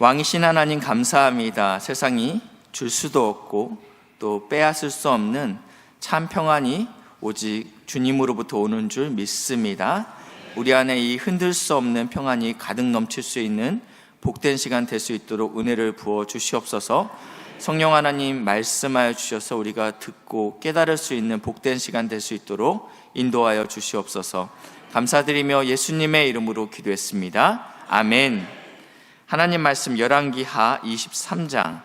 왕이신 하나님 감사합니다. 세상이 줄 수도 없고 또 빼앗을 수 없는 참 평안이 오직 주님으로부터 오는 줄 믿습니다. 우리 안에 이 흔들 수 없는 평안이 가득 넘칠 수 있는 복된 시간 될 수 있도록 은혜를 부어 주시옵소서. 성령 하나님 말씀하여 주셔서 우리가 듣고 깨달을 수 있는 복된 시간 될 수 있도록 인도하여 주시옵소서. 감사드리며 예수님의 이름으로 기도했습니다. 아멘. 하나님 말씀 열왕기하 23장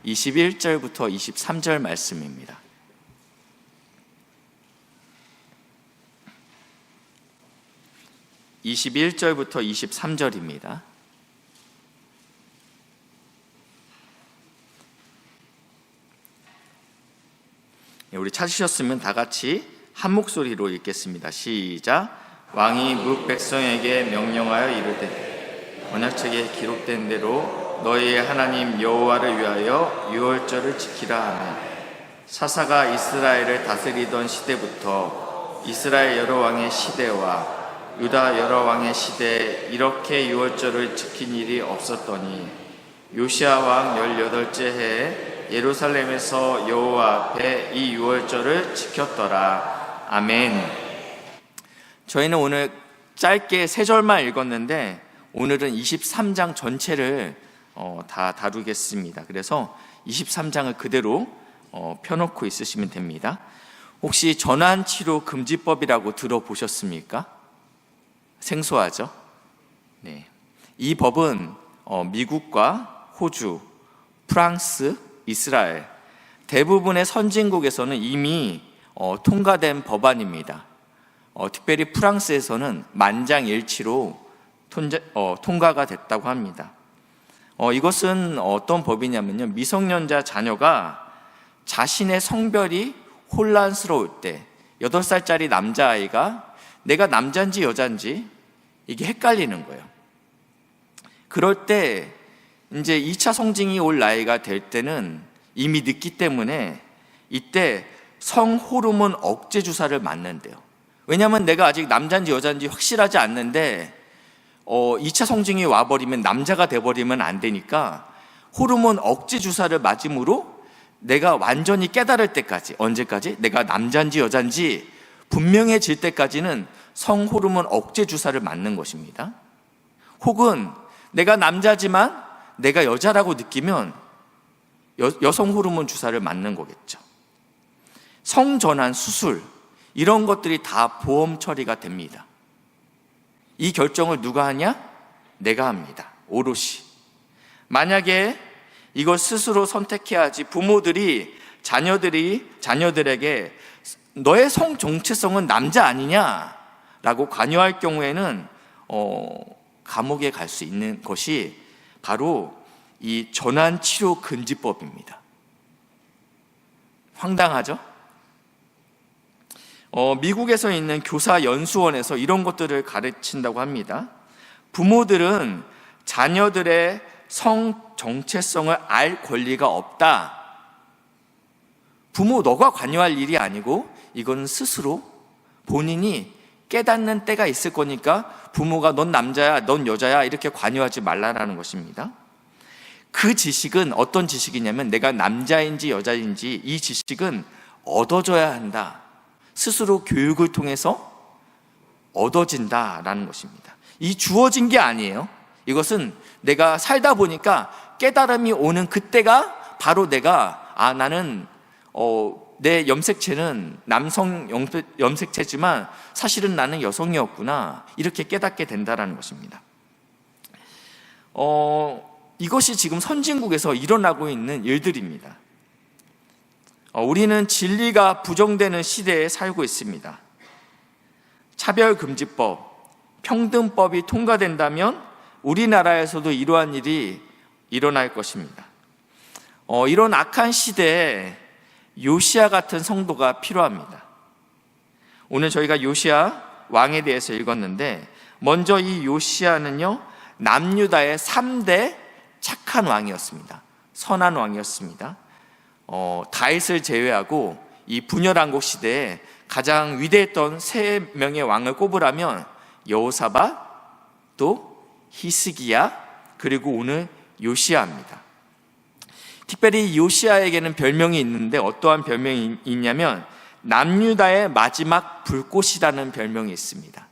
21절부터 23절 말씀입니다. (21절부터 23절입니다) 우리 찾으셨으면 다 같이 한 목소리로 읽겠습니다. 시작. 왕이 뭇 백성에게 명령하여 이르되 언약책에 기록된 대로 너희의 하나님 여호와를 위하여 유월절을 지키라 하며, 사사가 이스라엘을 다스리던 시대부터 이스라엘 여러 왕의 시대와 유다 여러 왕의 시대에 이렇게 유월절을 지킨 일이 없었더니 요시야 왕 18째 해에 예루살렘에서 여호와 앞에 이 유월절을 지켰더라. 아멘. 저희는 오늘 짧게 3절만 읽었는데 오늘은 23장 전체를 다 다루겠습니다. 그래서 23장을 그대로 펴놓고 있으시면 됩니다. 혹시 전환치료금지법이라고 들어보셨습니까? 생소하죠? 네. 이 법은 미국과 호주, 프랑스, 이스라엘 대부분의 선진국에서는 이미 통과된 법안입니다. 특별히 프랑스에서는 만장일치로 통과가 됐다고 합니다. 이것은 어떤 법이냐면요, 미성년자 자녀가 자신의 성별이 혼란스러울 때 8살짜리 남자아이가 내가 남자인지 여자인지 이게 헷갈리는 거예요. 그럴 때 이제 2차 성징이 올 나이가 될 때는 이미 늦기 때문에 이때 성호르몬 억제 주사를 맞는데요. 왜냐하면 내가 아직 남자인지 여자인지 확실하지 않는데 2차 성징이 와버리면 남자가 돼버리면 안 되니까 호르몬 억제 주사를 맞음으로 내가 완전히 깨달을 때까지, 언제까지? 내가 남자인지 여자인지 분명해질 때까지는 성호르몬 억제 주사를 맞는 것입니다. 혹은 내가 남자지만 내가 여자라고 느끼면 여성 호르몬 주사를 맞는 거겠죠. 성전환 수술 이런 것들이 다 보험 처리가 됩니다. 이 결정을 누가 하냐? 내가 합니다. 오롯이. 만약에 이걸 스스로 선택해야 하지 부모들이 자녀들에게 너의 성 정체성은 남자 아니냐라고 관여할 경우에는 감옥에 갈 수 있는 것이 바로 이 전환치료금지법입니다. 황당하죠? 미국에서 있는 교사연수원에서 이런 것들을 가르친다고 합니다. 부모들은 자녀들의 성 정체성을 알 권리가 없다. 부모 너가 관여할 일이 아니고 이건 스스로 본인이 깨닫는 때가 있을 거니까 부모가 넌 남자야, 넌 여자야 이렇게 관여하지 말라라는 것입니다. 그 지식은 어떤 지식이냐면 내가 남자인지 여자인지 이 지식은 얻어져야 한다. 스스로 교육을 통해서 얻어진다라는 것입니다. 이 주어진 게 아니에요. 이것은 내가 살다 보니까 깨달음이 오는 그때가 바로 내가 나는 내 염색체는 남성 염색체지만 사실은 나는 여성이었구나 이렇게 깨닫게 된다라는 것입니다. 이것이 지금 선진국에서 일어나고 있는 일들입니다. 우리는 진리가 부정되는 시대에 살고 있습니다. 차별금지법, 평등법이 통과된다면 우리나라에서도 이러한 일이 일어날 것입니다. 이런 악한 시대에 요시야 같은 성도가 필요합니다. 오늘 저희가 요시야 왕에 대해서 읽었는데 먼저 이 요시야는요 남유다의 3대 착한 왕이었습니다. 선한 왕이었습니다. 다윗을 제외하고 이 분열왕국 시대에 가장 위대했던 3명의 왕을 꼽으라면 여호사밧, 또 히스기야, 그리고 오늘 요시야입니다. 특별히 요시야에게는 별명이 있는데 어떠한 별명이 있냐면 남유다의 마지막 불꽃이라는 별명이 있습니다.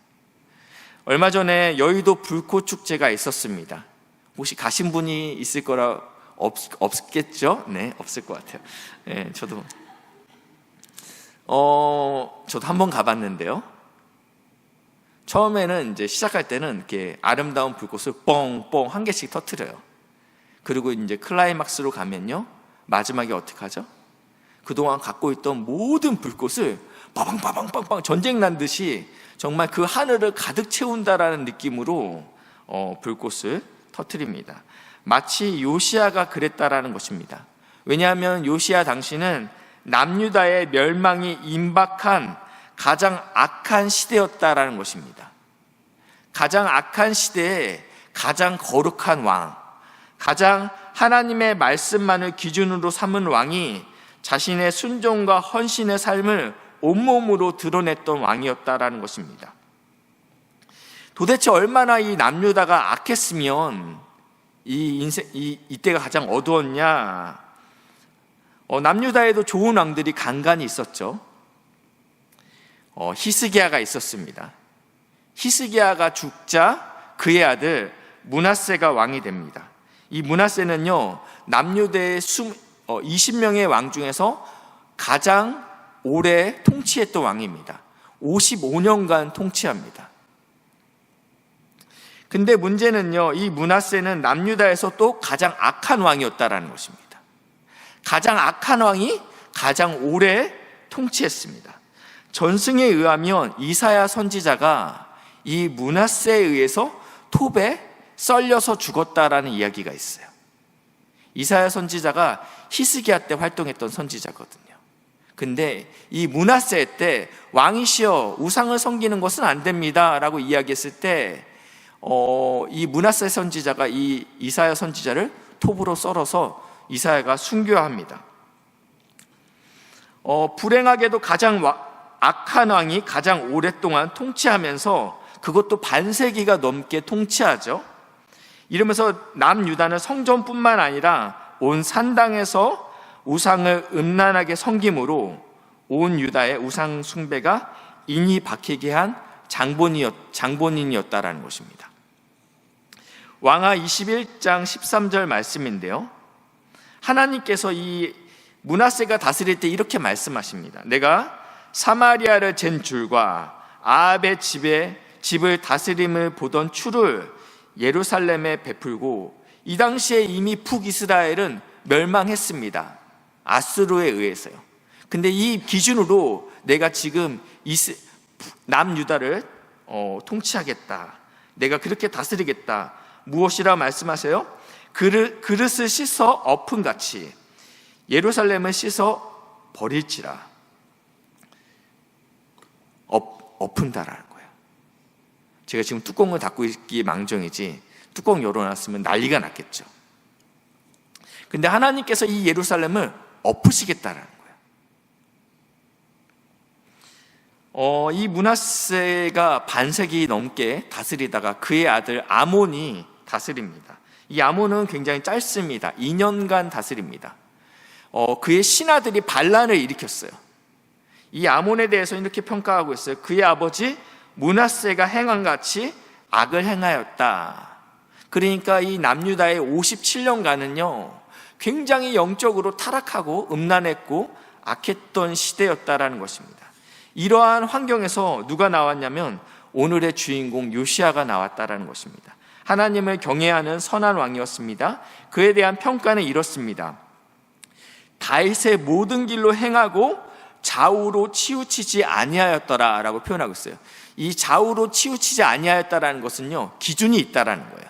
얼마 전에 여의도 불꽃 축제가 있었습니다. 혹시 가신 분이 있을 거라 없겠죠? 네, 없을 것 같아요. 네, 저도 한번 가봤는데요. 처음에는 이제 시작할 때는 이렇게 아름다운 불꽃을 뻥뻥 한 개씩 터뜨려요. 그리고 이제 클라이막스로 가면요, 마지막에 어떻게 하죠? 그동안 갖고 있던 모든 불꽃을 빠방빠방빵빵 전쟁 난 듯이 정말 그 하늘을 가득 채운다라는 느낌으로 불꽃을 터뜨립니다. 마치 요시야가 그랬다라는 것입니다. 왜냐하면 요시야 당시는 남유다의 멸망이 임박한 가장 악한 시대였다라는 것입니다. 가장 악한 시대에 가장 거룩한 왕, 가장 하나님의 말씀만을 기준으로 삼은 왕이 자신의 순종과 헌신의 삶을 온몸으로 드러냈던 왕이었다라는 것입니다. 도대체 얼마나 이 남유다가 악했으면 이때가 가장 어두웠냐? 남유다에도 좋은 왕들이 간간히 있었죠. 히스기야가 있었습니다. 히스기야가 죽자 그의 아들 므낫세가 왕이 됩니다. 이 므낫세는요, 남유다의 20명의 왕 중에서 가장 오래 통치했던 왕입니다. 55년간 통치합니다. 근데 문제는요, 이 므낫세는 남유다에서 또 가장 악한 왕이었다라는 것입니다. 가장 악한 왕이 가장 오래 통치했습니다. 전승에 의하면 이사야 선지자가 이 므낫세에 의해서 톱에 썰려서 죽었다라는 이야기가 있어요. 이사야 선지자가 히스기야 때 활동했던 선지자거든요. 근데 이 므낫세 때 왕이시여 우상을 섬기는 것은 안 됩니다 라고 이야기했을 때 이 므낫세 선지자가 이 이사야 선지자를 톱으로 썰어서 이사야가 순교합니다. 불행하게도 가장 악한 왕이 가장 오랫동안 통치하면서 그것도 반세기가 넘게 통치하죠. 이러면서 남유다는 성전뿐만 아니라 온 산당에서 우상을 음란하게 섬김으로 온 유다의 우상 숭배가 인이 박히게 한 장본인이었다라는 것입니다. 왕하 21장 13절 말씀인데요, 하나님께서 이 므낫세가 다스릴 때 이렇게 말씀하십니다. 내가 사마리아를 잰 줄과 아합의 집을 다스림을 보던 추를 예루살렘에 베풀고, 이 당시에 이미 북이스라엘은 멸망했습니다. 아수르에 의해서요. 근데 이 기준으로 내가 지금 남유다를 통치하겠다, 내가 그렇게 다스리겠다. 무엇이라 말씀하세요? 그릇을 씻어 엎은같이 예루살렘을 씻어 버릴지라. 엎은다라는 거예요. 제가 지금 뚜껑을 닫고 있기 망정이지 뚜껑 열어놨으면 난리가 났겠죠. 근데 하나님께서 이 예루살렘을 엎으시겠다라는 거예요. 이 므낫세가 반세기 넘게 다스리다가 그의 아들 아몬이 다스립니다. 이 아몬은 굉장히 짧습니다. 2년간 다스립니다. 그의 신하들이 반란을 일으켰어요. 이 아몬에 대해서 이렇게 평가하고 있어요. 그의 아버지 므낫세가 행한 같이 악을 행하였다. 그러니까 이 남유다의 57년간은요 굉장히 영적으로 타락하고 음란했고 악했던 시대였다라는 것입니다. 이러한 환경에서 누가 나왔냐면 오늘의 주인공 요시야가 나왔다라는 것입니다. 하나님을 경외하는 선한 왕이었습니다. 그에 대한 평가는 이렇습니다. 다윗의 모든 길로 행하고 좌우로 치우치지 아니하였더라라고 표현하고 있어요. 이 좌우로 치우치지 아니하였다라는 것은요 기준이 있다라는 거예요.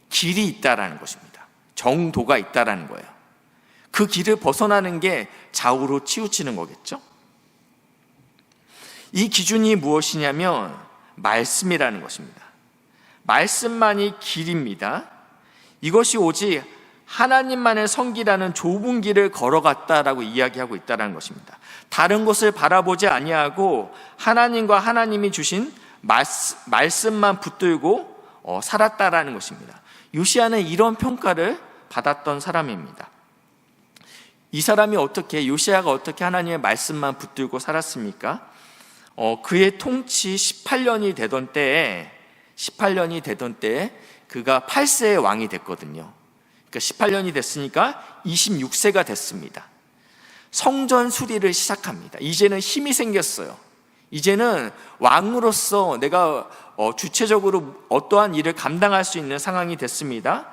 길이 있다라는 것입니다. 정도가 있다라는 거예요. 그 길을 벗어나는 게 좌우로 치우치는 거겠죠. 이 기준이 무엇이냐면 말씀이라는 것입니다. 말씀만이 길입니다. 이것이 오직 하나님만을 섬기라는 좁은 길을 걸어갔다라고 이야기하고 있다는 것입니다. 다른 곳을 바라보지 아니하고 하나님과 하나님이 주신 말씀만 붙들고 살았다라는 것입니다. 요시야는 이런 평가를 받았던 사람입니다. 이 사람이 요시야가 어떻게 하나님의 말씀만 붙들고 살았습니까? 그의 통치 18년이 되던 때에 그가 8세의 왕이 됐거든요. 그러니까 18년이 됐으니까 26세가 됐습니다. 성전 수리를 시작합니다. 이제는 힘이 생겼어요. 이제는 왕으로서 내가 주체적으로 어떠한 일을 감당할 수 있는 상황이 됐습니다.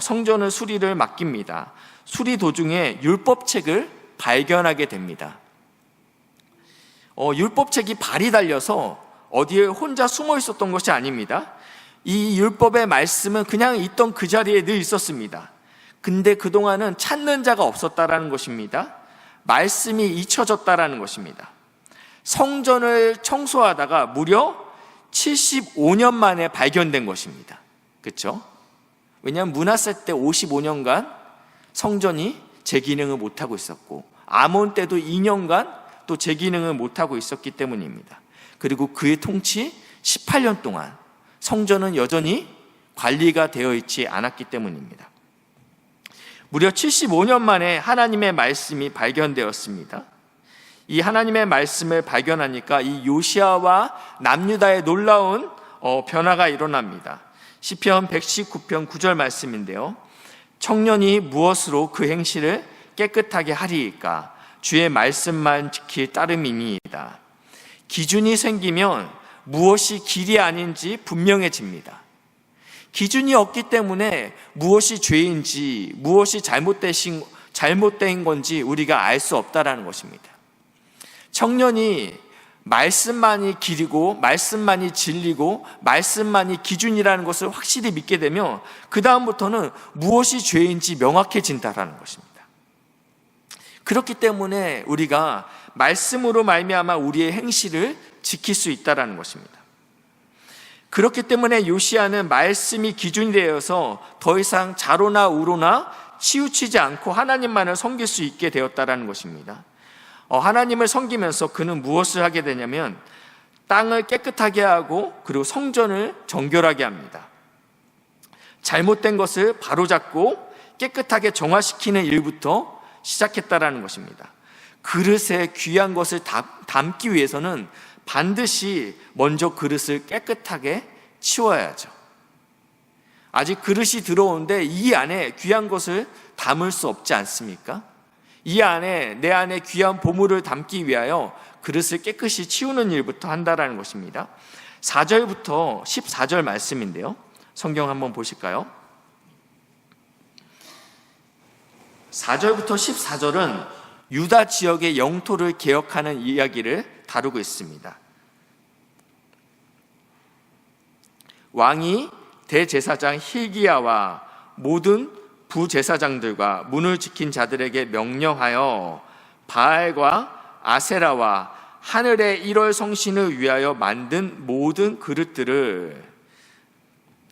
성전을 수리를 맡깁니다. 수리 도중에 율법책을 발견하게 됩니다. 율법책이 발이 달려서 어디에 혼자 숨어 있었던 것이 아닙니다. 이 율법의 말씀은 그냥 있던 그 자리에 늘 있었습니다. 근데 그동안은 찾는 자가 없었다라는 것입니다. 말씀이 잊혀졌다라는 것입니다. 성전을 청소하다가 무려 75년 만에 발견된 것입니다. 그렇죠? 왜냐하면 문하세 때 55년간 성전이 제 기능을 못하고 있었고, 아몬 때도 2년간 또 제 기능을 못하고 있었기 때문입니다. 그리고 그의 통치 18년 동안 성전은 여전히 관리가 되어 있지 않았기 때문입니다. 무려 75년 만에 하나님의 말씀이 발견되었습니다. 이 하나님의 말씀을 발견하니까 이 요시야와 남유다의 놀라운 변화가 일어납니다. 시편 119편 9절 말씀인데요. 청년이 무엇으로 그 행실을 깨끗하게 하리이까? 주의 말씀만 지킬 따름이니이다. 기준이 생기면 무엇이 길이 아닌지 분명해집니다. 기준이 없기 때문에 무엇이 죄인지, 무엇이 잘못된 건지 우리가 알 수 없다라는 것입니다. 청년이 말씀만이 길이고, 말씀만이 진리고, 말씀만이 기준이라는 것을 확실히 믿게 되면 그 다음부터는 무엇이 죄인지 명확해진다라는 것입니다. 그렇기 때문에 우리가 말씀으로 말미암아 우리의 행실을 지킬 수 있다라는 것입니다. 그렇기 때문에 요시야는 말씀이 기준이 되어서 더 이상 자로나 우로나 치우치지 않고 하나님만을 섬길 수 있게 되었다라는 것입니다. 하나님을 섬기면서 그는 무엇을 하게 되냐면 땅을 깨끗하게 하고 그리고 성전을 정결하게 합니다. 잘못된 것을 바로잡고 깨끗하게 정화시키는 일부터 시작했다라는 것입니다. 그릇에 귀한 것을 담기 위해서는 반드시 먼저 그릇을 깨끗하게 치워야죠. 아직 그릇이 들어오는데 이 안에 귀한 것을 담을 수 없지 않습니까? 이 안에 내 안에 귀한 보물을 담기 위하여 그릇을 깨끗이 치우는 일부터 한다라는 것입니다. 4절부터 14절 말씀인데요. 성경 한번 보실까요? 4절부터 14절은 유다 지역의 영토를 개혁하는 이야기를 다루고 있습니다. 왕이 대제사장 hil기야와 모든 부제사장들과 문을 지킨 자들에게 명령하여 바알과 아세라와 하늘의 1월 성신을 위하여 만든 모든 그릇들을,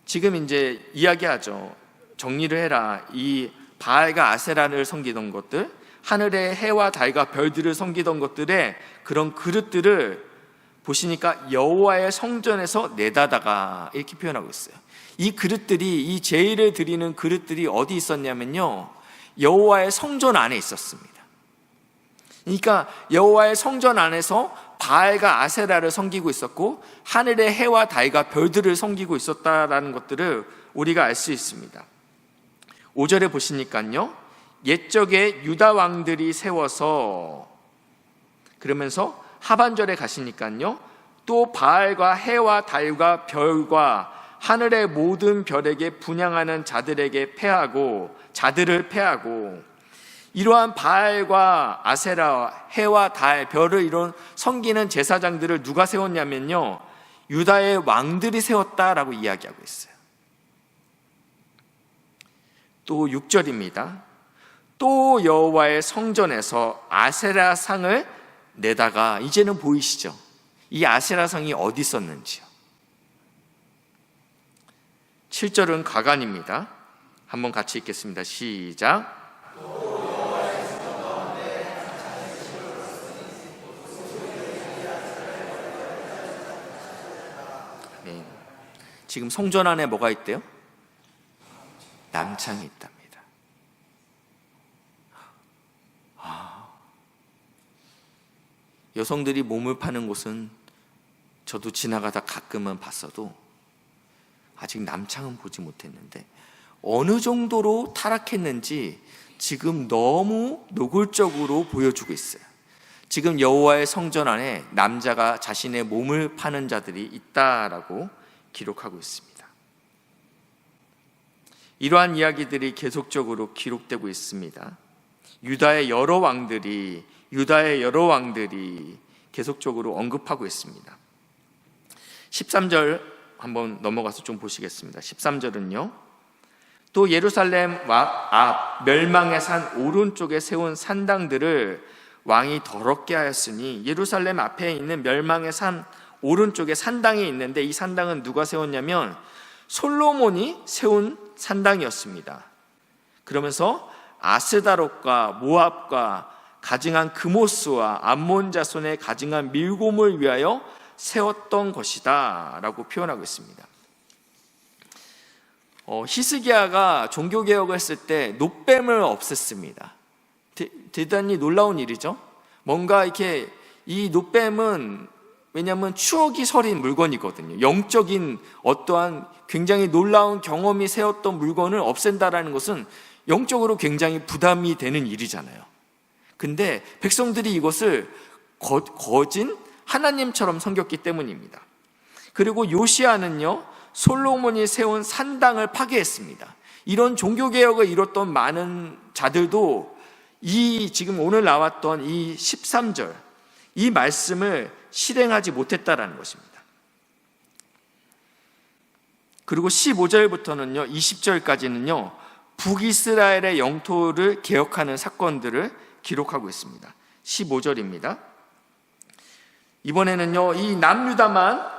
지금 이제 이야기하죠. 정리를 해라. 이 바알과 아세라를 섬기던 것들, 하늘의 해와 달과 별들을 섬기던 것들의 그런 그릇들을 보시니까 여호와의 성전에서 내다다가 이렇게 표현하고 있어요. 이 그릇들이, 이 제의를 드리는 그릇들이 어디 있었냐면요, 여호와의 성전 안에 있었습니다. 그러니까 여호와의 성전 안에서 바알과 아세라를 섬기고 있었고 하늘의 해와 달과 별들을 섬기고 있었다라는 것들을 우리가 알 수 있습니다. 5절에 보시니까요, 옛적에 유다 왕들이 세워서, 그러면서 하반절에 가시니까요, 또 바알과 해와 달과 별과 하늘의 모든 별에게 분향하는 자들을 패하고, 이러한 바알과 아세라, 해와 달, 별을 이런 섬기는 제사장들을 누가 세웠냐면요, 유다의 왕들이 세웠다라고 이야기하고 있어요. 또 6절입니다. 또 여호와의 성전에서 아세라 상을 내다가, 이제는 보이시죠? 이 아세라 상이 어디 있었는지요. 7절은 가관입니다. 한번 같이 읽겠습니다. 시작. 네. 지금 성전 안에 뭐가 있대요? 남창이 있답니다. 여성들이 몸을 파는 곳은 저도 지나가다 가끔은 봤어도 아직 남창은 보지 못했는데 어느 정도로 타락했는지 지금 너무 노골적으로 보여주고 있어요. 지금 여호와의 성전 안에 남자가 자신의 몸을 파는 자들이 있다라고 기록하고 있습니다. 이러한 이야기들이 계속적으로 기록되고 있습니다. 유다의 여러 왕들이 계속적으로 언급하고 있습니다. 13절 한번 넘어가서 좀 보시겠습니다. 13절은요. 또 예루살렘 앞 멸망의 산 오른쪽에 세운 산당들을 왕이 더럽게 하였으니, 예루살렘 앞에 있는 멸망의 산 오른쪽에 산당이 있는데 이 산당은 누가 세웠냐면 솔로몬이 세운 산당이었습니다. 그러면서 아스다롯과 모압과 가증한 그모스와 암몬 자손의 가증한 밀곰을 위하여 세웠던 것이다 라고 표현하고 있습니다. 히스기야가 종교개혁을 했을 때 놋뱀을 없앴습니다. 대단히 놀라운 일이죠. 뭔가 이렇게 이 놋뱀은 왜냐하면 추억이 서린 물건이거든요. 영적인 어떠한 굉장히 놀라운 경험이 세웠던 물건을 없앤다라는 것은 영적으로 굉장히 부담이 되는 일이잖아요. 근데 백성들이 이것을 거진 하나님처럼 섬겼기 때문입니다. 그리고 요시야는요, 솔로몬이 세운 산당을 파괴했습니다. 이런 종교개혁을 이뤘던 많은 자들도 이 지금 오늘 나왔던 이 13절 이 말씀을 실행하지 못했다라는 것입니다. 그리고 15절부터는요 20절까지는요 북이스라엘의 영토를 개혁하는 사건들을 기록하고 있습니다. 15절입니다. 이번에는요 이 남유다만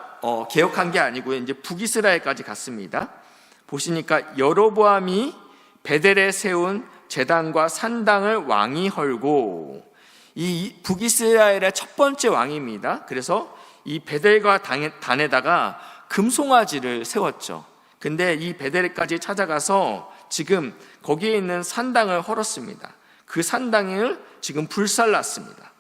개혁한 게 아니고요, 이제 북이스라엘까지 갔습니다. 보시니까 여로보암이 베델에 세운 제단과 산당을 왕이 헐고, 이 북이스라엘의 첫 번째 왕입니다. 그래서 이 베델과 단에다가 금송아지를 세웠죠. 근데 이 베델까지 찾아가서 지금 거기에 있는 산당을 헐었습니다. 그 산당을 지금 불살랐습니다.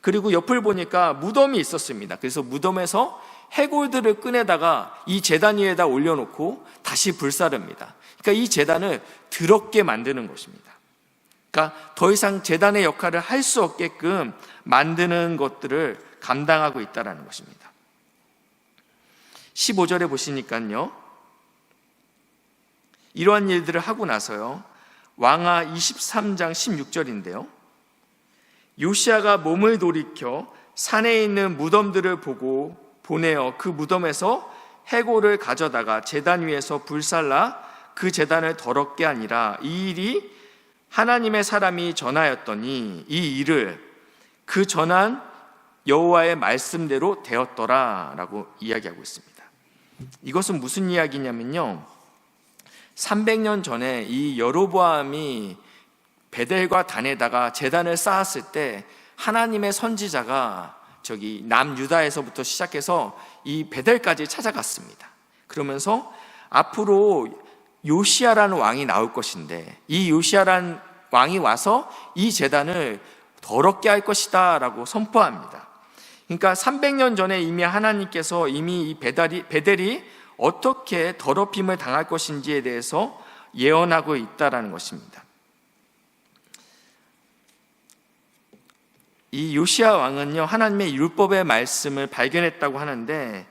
그리고 옆을 보니까 무덤이 있었습니다. 그래서 무덤에서 해골들을 꺼내다가 이 제단 위에다 올려놓고 다시 불사릅니다. 그러니까 이 제단을 더럽게 만드는 것입니다. 그러니까 더 이상 제단의 역할을 할 수 없게끔 만드는 것들을 감당하고 있다는 것입니다. 15절에 보시니까요, 이러한 일들을 하고 나서요, 왕하 23장 16절인데요 요시야가 몸을 돌이켜 산에 있는 무덤들을 보내어 그 무덤에서 해골을 가져다가 제단 위에서 불살라 그 제단을 더럽게 하니라. 이 일이 하나님의 사람이 전하였더니 이 일을 그 전한 여호와의 말씀대로 되었더라 라고 이야기하고 있습니다. 이것은 무슨 이야기냐면요, 300년 전에 이 여로보암이 베델과 단에다가 제단을 쌓았을 때 하나님의 선지자가 저기 남유다에서부터 시작해서 이 베델까지 찾아갔습니다. 그러면서 앞으로 요시야라는 왕이 나올 것인데 이 요시야라는 왕이 와서 이 제단을 더럽게 할 것이다 라고 선포합니다. 그러니까 300년 전에 이미 하나님께서 이미 이 베델이 어떻게 더럽힘을 당할 것인지에 대해서 예언하고 있다라는 것입니다. 이 요시야 왕은요 하나님의 율법의 말씀을 발견했다고 하는데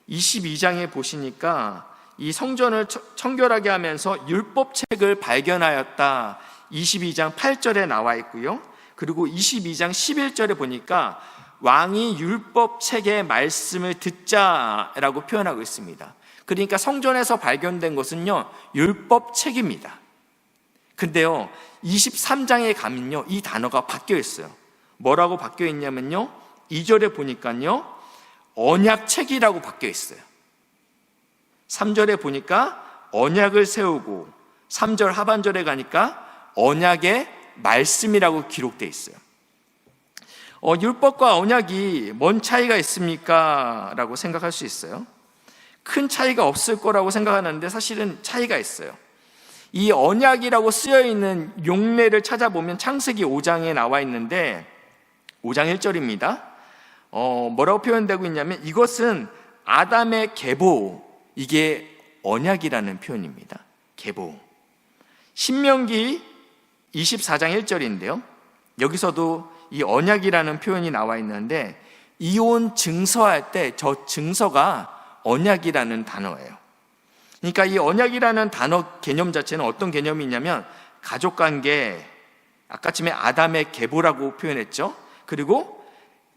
22장에 보시니까 이 성전을 청결하게 하면서 율법책을 발견하였다 22장 8절에 나와 있고요, 그리고 22장 11절에 보니까 왕이 율법책의 말씀을 듣자라고 표현하고 있습니다. 그러니까 성전에서 발견된 것은요 율법책입니다. 근데요 23장에 가면요 이 단어가 바뀌어 있어요. 뭐라고 바뀌어 있냐면요 2절에 보니까요 언약책이라고 바뀌어 있어요. 3절에 보니까 언약을 세우고 3절 하반절에 가니까 언약의 말씀이라고 기록되어 있어요. 율법과 언약이 뭔 차이가 있습니까? 라고 생각할 수 있어요. 큰 차이가 없을 거라고 생각하는데 사실은 차이가 있어요. 이 언약이라고 쓰여 있는 용례를 찾아보면 창세기 5장에 나와 있는데 5장 1절입니다. 뭐라고 표현되고 있냐면 이것은 아담의 계보, 이게 언약이라는 표현입니다. 계보. 신명기 24장 1절인데요. 여기서도 이 언약이라는 표현이 나와 있는데 이혼 증서할 때 저 증서가 언약이라는 단어예요. 그러니까 이 언약이라는 단어 개념 자체는 어떤 개념이 있냐면 가족관계, 아까쯤에 아담의 계보라고 표현했죠. 그리고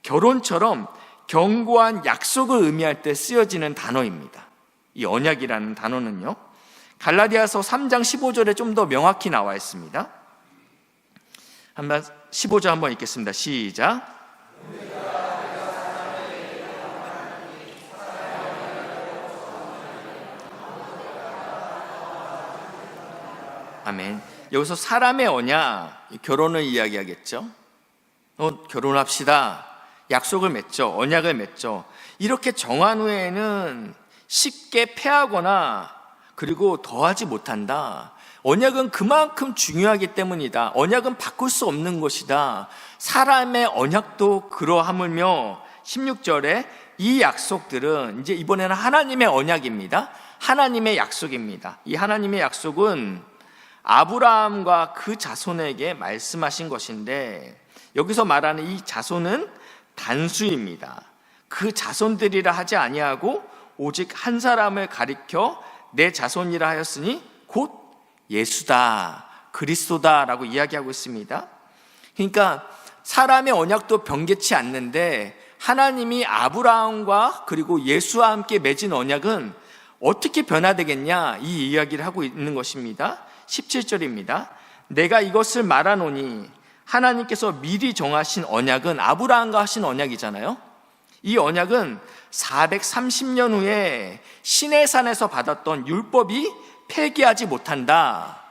결혼처럼 견고한 약속을 의미할 때 쓰여지는 단어입니다. 이 언약이라는 단어는요. 갈라디아서 3장 15절에 좀 더 명확히 나와 있습니다. 한번 15절 한번 읽겠습니다. 시작. 아멘. 여기서 사람의 언약, 결혼을 이야기하겠죠. 결혼합시다. 약속을 맺죠. 언약을 맺죠. 이렇게 정한 후에는 쉽게 패하거나 그리고 더하지 못한다. 언약은 그만큼 중요하기 때문이다. 언약은 바꿀 수 없는 것이다. 사람의 언약도 그러하물며 16절에 이 약속들은 이제 이번에는 하나님의 언약입니다. 하나님의 약속입니다. 이 하나님의 약속은 아브라함과 그 자손에게 말씀하신 것인데 여기서 말하는 이 자손은 단수입니다. 그 자손들이라 하지 아니하고 오직 한 사람을 가리켜 내 자손이라 하였으니 곧 예수다, 그리스도다라고 이야기하고 있습니다. 그러니까 사람의 언약도 변개치 않는데 하나님이 아브라함과 그리고 예수와 함께 맺은 언약은 어떻게 변화되겠냐, 이 이야기를 하고 있는 것입니다. 17절입니다. 내가 이것을 말하노니 하나님께서 미리 정하신 언약은 아브라함과 하신 언약이잖아요. 이 언약은 430년 후에 시내산에서 받았던 율법이 폐기하지 못한다.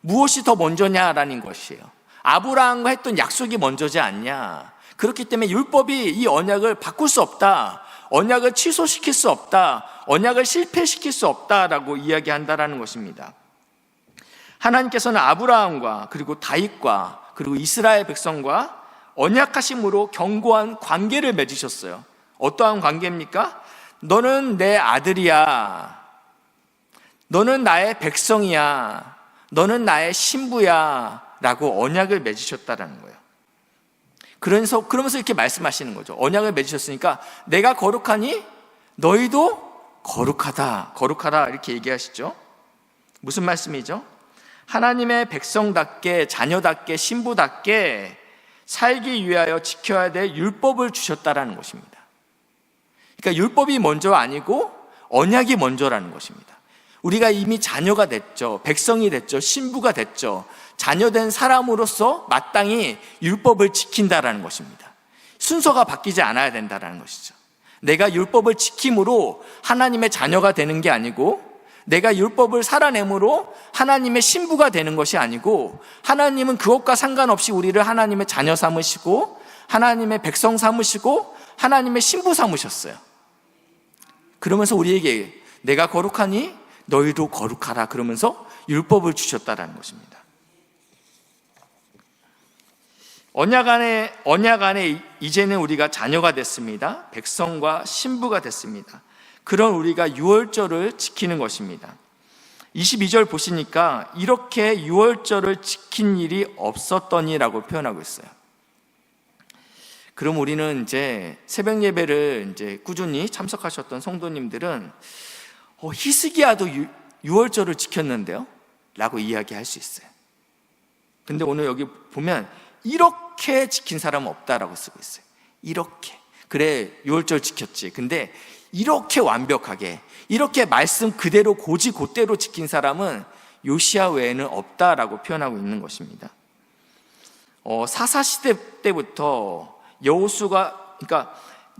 무엇이 더 먼저냐라는 것이에요. 아브라함과 했던 약속이 먼저지 않냐. 그렇기 때문에 율법이 이 언약을 바꿀 수 없다. 언약을 취소시킬 수 없다. 언약을 실패시킬 수 없다라고 이야기한다라는 것입니다. 하나님께서는 아브라함과 그리고 다윗과 그리고 이스라엘 백성과 언약하심으로 견고한 관계를 맺으셨어요. 어떠한 관계입니까? 너는 내 아들이야. 너는 나의 백성이야. 너는 나의 신부야. 라고 언약을 맺으셨다라는 거예요. 그러면서 이렇게 말씀하시는 거죠. 언약을 맺으셨으니까 내가 거룩하니 너희도 거룩하다. 거룩하다 이렇게 얘기하시죠. 무슨 말씀이죠? 하나님의 백성답게, 자녀답게, 신부답게 살기 위하여 지켜야 될 율법을 주셨다라는 것입니다. 그러니까 율법이 먼저 아니고 언약이 먼저라는 것입니다. 우리가 이미 자녀가 됐죠. 백성이 됐죠. 신부가 됐죠. 자녀된 사람으로서 마땅히 율법을 지킨다라는 것입니다. 순서가 바뀌지 않아야 된다라는 것이죠. 내가 율법을 지킴으로 하나님의 자녀가 되는 게 아니고 내가 율법을 살아내므로 하나님의 신부가 되는 것이 아니고 하나님은 그것과 상관없이 우리를 하나님의 자녀 삼으시고 하나님의 백성 삼으시고 하나님의 신부 삼으셨어요. 그러면서 우리에게 내가 거룩하니 너희도 거룩하라 그러면서 율법을 주셨다라는 것입니다. 언약 안에 이제는 우리가 자녀가 됐습니다. 백성과 신부가 됐습니다. 그런 우리가 유월절을 지키는 것입니다. 22절 보시니까 이렇게 유월절을 지킨 일이 없었더니라고 표현하고 있어요. 그럼 우리는 이제 새벽 예배를 이제 꾸준히 참석하셨던 성도님들은 히스기야도 유월절을 지켰는데요? 라고 이야기할 수 있어요. 근데 오늘 여기 보면 이렇게 지킨 사람은 없다라고 쓰고 있어요. 이렇게. 그래, 유월절 지켰지. 근데 이렇게 완벽하게, 이렇게 말씀 그대로 고지고대로 지킨 사람은 요시야 외에는 없다라고 표현하고 있는 것입니다. 사사시대 때부터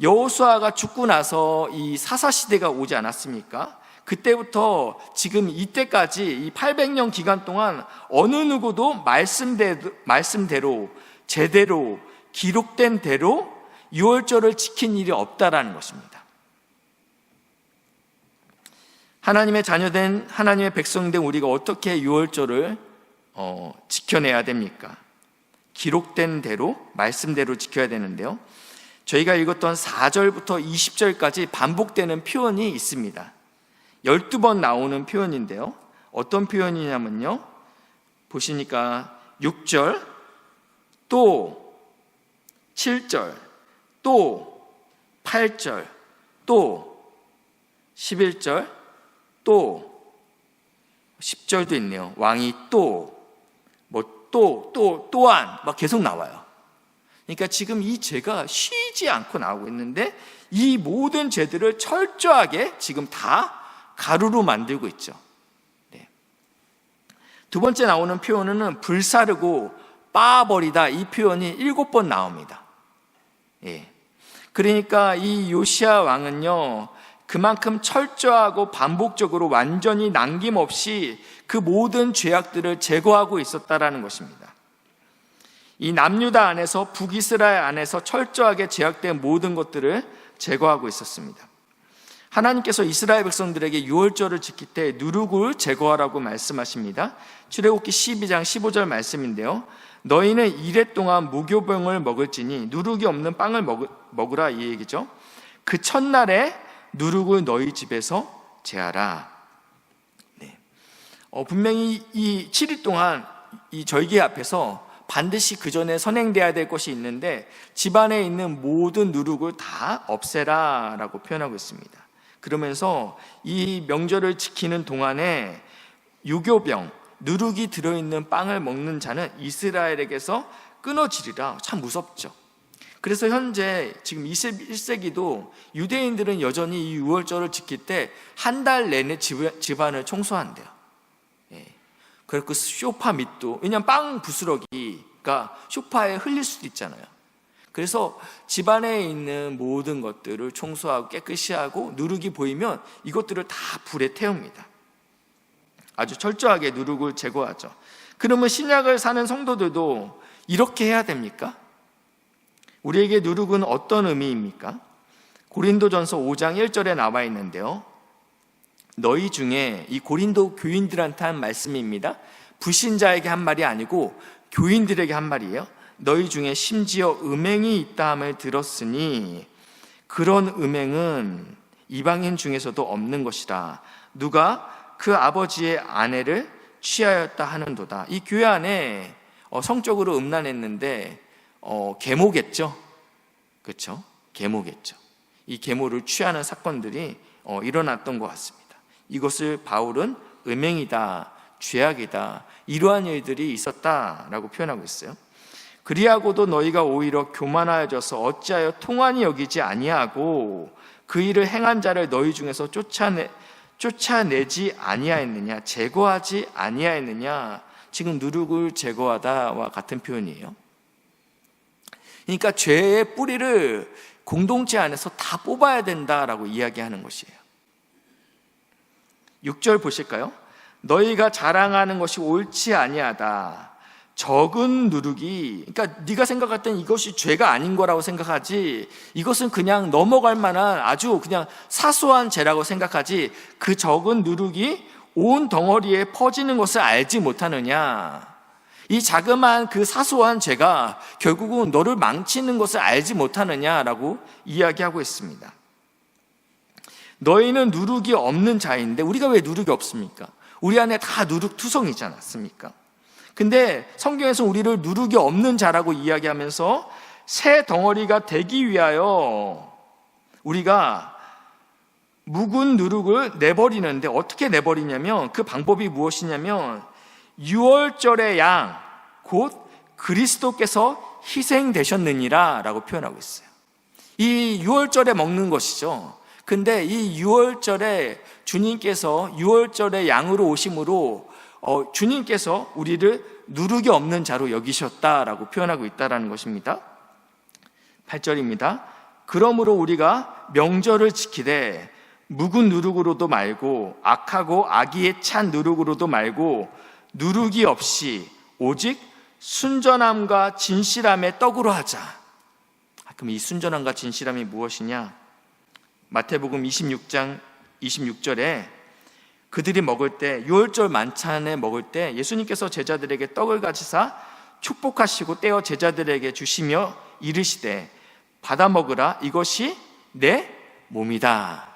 여호수아가 죽고 나서 이 사사시대가 오지 않았습니까? 그때부터 지금 이때까지 이 800년 기간 동안 어느 누구도 말씀대로 제대로 기록된 대로 유월절을 지킨 일이 없다라는 것입니다. 하나님의 자녀된 하나님의 백성된 우리가 어떻게 유월절을 지켜내야 됩니까? 기록된 대로 말씀대로 지켜야 되는데요, 저희가 읽었던 4절부터 20절까지 반복되는 표현이 있습니다. 12번 나오는 표현인데요, 어떤 표현이냐면요, 보시니까 6절, 또 7절, 또 8절, 또 11절, 또 10절도 있네요. 왕이 또한 막 계속 나와요. 그러니까 지금 이 죄가 쉬지 않고 나오고 있는데 이 모든 죄들을 철저하게 지금 다 가루로 만들고 있죠. 네. 두 번째 나오는 표현은 불사르고 빻아버리다, 이 표현이 7번 나옵니다. 예. 그러니까 이 요시야 왕은요, 그만큼 철저하고 반복적으로 완전히 남김없이 그 모든 죄악들을 제거하고 있었다라는 것입니다. 이 남유다 안에서, 북이스라엘 안에서 철저하게 제약된 모든 것들을 제거하고 있었습니다. 하나님께서 이스라엘 백성들에게 유월절을 지킬 때 누룩을 제거하라고 말씀하십니다. 출애굽기 12장 15절 말씀인데요, 너희는 이레 동안 무교병을 먹을지니 누룩이 없는 빵을 먹으라, 이 얘기죠. 그 첫날에 누룩을 너희 집에서 제하라. 네. 분명히 이 7일 동안 이 절기 앞에서 반드시 그 전에 선행돼야 될 것이 있는데 집안에 있는 모든 누룩을 다 없애라 라고 표현하고 있습니다. 그러면서 이 명절을 지키는 동안에 유교병, 누룩이 들어있는 빵을 먹는 자는 이스라엘에게서 끊어지리라. 참 무섭죠. 그래서 현재 지금 21세기도 유대인들은 여전히 이 유월절을 지킬 때 한 달 내내 집안을 청소한대요. 예. 그리고 그 소파 밑도, 왜냐하면 빵 부스러기가 소파에 흘릴 수도 있잖아요. 그래서 집안에 있는 모든 것들을 청소하고 깨끗이 하고 누룩이 보이면 이것들을 다 불에 태웁니다. 아주 철저하게 누룩을 제거하죠. 그러면 신약을 사는 성도들도 이렇게 해야 됩니까? 우리에게 누룩은 어떤 의미입니까? 고린도전서 5장 1절에 나와 있는데요, 너희 중에, 이 고린도 교인들한테 한 말씀입니다. 불신자에게 한 말이 아니고 교인들에게 한 말이에요. 너희 중에 심지어 음행이 있다 함을 들었으니 그런 음행은 이방인 중에서도 없는 것이라. 누가 그 아버지의 아내를 취하였다 하는도다. 이 교회 안에 성적으로 음란했는데 계모겠죠. 그렇죠? 계모겠죠. 이 계모를 취하는 사건들이 일어났던 것 같습니다. 이것을 바울은 음행이다, 죄악이다, 이러한 일들이 있었다라고 표현하고 있어요. 그리하고도 너희가 오히려 교만하여져서 어찌하여 통한이 여기지 아니하고 그 일을 행한 자를 너희 중에서 쫓아내지 아니하였느냐, 제거하지 아니하였느냐. 지금 누룩을 제거하다와 같은 표현이에요. 그러니까 죄의 뿌리를 공동체 안에서 다 뽑아야 된다라고 이야기하는 것이에요. 6절 보실까요? 너희가 자랑하는 것이 옳지 아니하다. 적은 누룩이, 그러니까 네가 생각할 땐 이것이 죄가 아닌 거라고 생각하지, 이것은 그냥 넘어갈 만한 아주 그냥 사소한 죄라고 생각하지, 그 적은 누룩이 온 덩어리에 퍼지는 것을 알지 못하느냐. 이 자그마한 그 사소한 죄가 결국은 너를 망치는 것을 알지 못하느냐라고 이야기하고 있습니다. 너희는 누룩이 없는 자인데, 우리가 왜 누룩이 없습니까? 우리 안에 다 누룩투성이지 않았습니까? 근데 성경에서 우리를 누룩이 없는 자라고 이야기하면서 새 덩어리가 되기 위하여 우리가 묵은 누룩을 내버리는데, 어떻게 내버리냐면 그 방법이 무엇이냐면 유월절의 양 곧 그리스도께서 희생되셨느니라 라고 표현하고 있어요. 이 유월절에 먹는 것이죠. 근데 이 유월절에 주님께서 유월절의 양으로 오심으로 주님께서 우리를 누룩이 없는 자로 여기셨다라고 표현하고 있다는 것입니다. 8절입니다. 그러므로 우리가 명절을 지키되 묵은 누룩으로도 말고 악하고 악의에 찬 누룩으로도 말고 누룩이 없이 오직 순전함과 진실함의 떡으로 하자. 그럼 이 순전함과 진실함이 무엇이냐? 마태복음 26장 26절에 그들이 먹을 때, 유월절 만찬에 먹을 때 예수님께서 제자들에게 떡을 가지사 축복하시고 떼어 제자들에게 주시며 이르시되 받아 먹으라, 이것이 내 몸이다.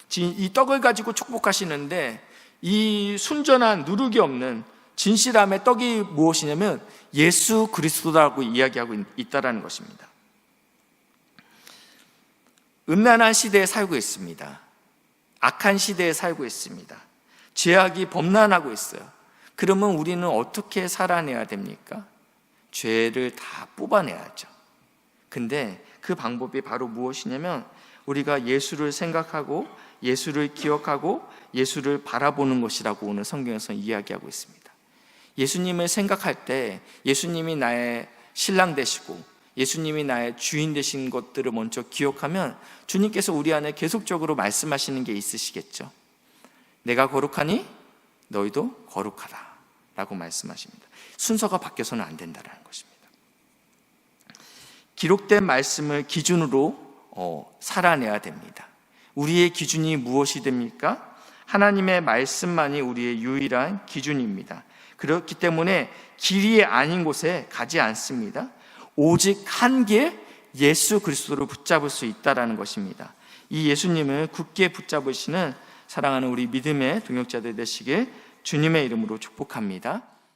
지금 이 떡을 가지고 축복하시는데 이 순전한 누룩이 없는 진실함의 떡이 무엇이냐면 예수 그리스도라고 이야기하고 있다는 것입니다. 음란한 시대에 살고 있습니다. 악한 시대에 살고 있습니다. 죄악이 범람하고 있어요. 그러면 우리는 어떻게 살아내야 됩니까? 죄를 다 뽑아내야죠. 근데 그 방법이 바로 무엇이냐면 우리가 예수를 생각하고 예수를 기억하고 예수를 바라보는 것이라고 오늘 성경에서 이야기하고 있습니다. 예수님을 생각할 때 예수님이 나의 신랑 되시고 예수님이 나의 주인 되신 것들을 먼저 기억하면 주님께서 우리 안에 계속적으로 말씀하시는 게 있으시겠죠. 내가 거룩하니 너희도 거룩하다 라고 말씀하십니다. 순서가 바뀌어서는 안 된다는 것입니다. 기록된 말씀을 기준으로 살아내야 됩니다. 우리의 기준이 무엇이 됩니까? 하나님의 말씀만이 우리의 유일한 기준입니다. 그렇기 때문에 길이 아닌 곳에 가지 않습니다. 오직 한 길, 예수 그리스도를 붙잡을 수 있다는 것입니다. 이 예수님을 굳게 붙잡으시는 사랑하는 우리 믿음의 동역자들 되시길 주님의 이름으로 축복합니다.